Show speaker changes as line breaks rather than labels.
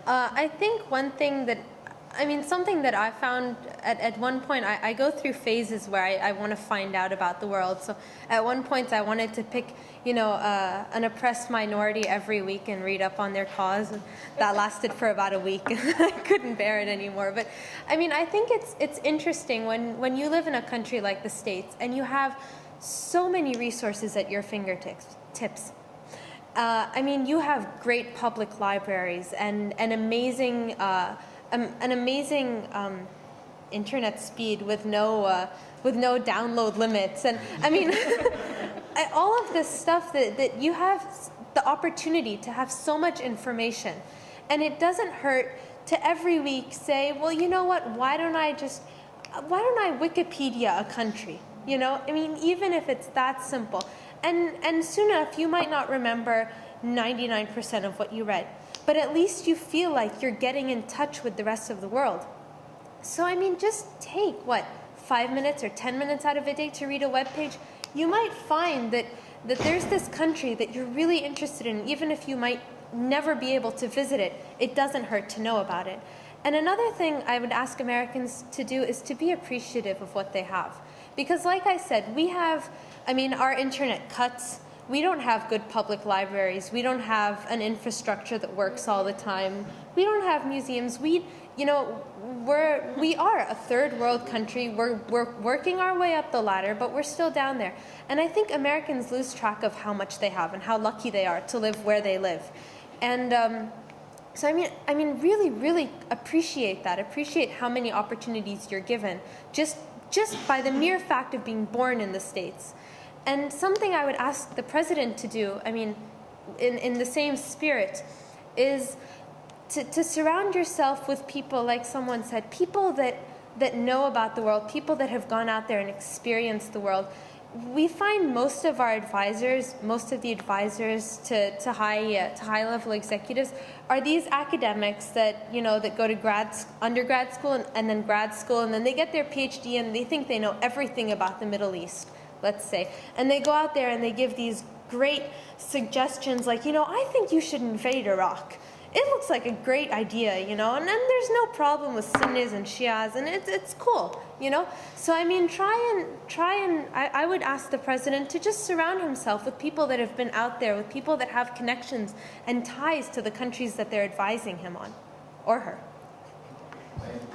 I think one thing that, something that I found at one point, I go through phases where I want to find out about the world. So at one point I wanted to pick, an oppressed minority every week and read up on their cause. And that lasted for about a week. I couldn't bear it anymore. But I think it's interesting when you live in a country like the States and you have so many resources at your fingertips. You have great public libraries and an amazing internet speed with no download limits, and all of this stuff that you have the opportunity to have so much information, and it doesn't hurt to every week say, well, you know what? Why don't I Wikipedia a country? Even if it's that simple. And soon enough, you might not remember 99% of what you read, but at least you feel like you're getting in touch with the rest of the world. So, just take, 5 minutes or 10 minutes out of a day to read a web page. You might find that there's this country that you're really interested in, even if you might never be able to visit it. It doesn't hurt to know about it. And another thing I would ask Americans to do is to be appreciative of what they have. Because like I said, we have, our internet cuts. We don't have good public libraries. We don't have an infrastructure that works all the time. We don't have museums. We are a third world country. We're working our way up the ladder, but we're still down there. And I think Americans lose track of how much they have and how lucky they are to live where they live. And really, really appreciate that. Appreciate how many opportunities you're given just by the mere fact of being born in the States. And something I would ask the president to do, in the same spirit, is to surround yourself with people, like someone said, people that know about the world, people that have gone out there and experienced the world. We find most of the advisors to high-level executives are these academics that go to undergrad school and then grad school, and then they get their PhD and they think they know everything about the Middle East, let's say, and they go out there and they give these great suggestions like, I think you should invade Iraq. It looks like a great idea, and there's no problem with Sunnis and Shias, and it's cool, So I would ask the president to just surround himself with people that have been out there, with people that have connections and ties to the countries that they're advising him on, or her.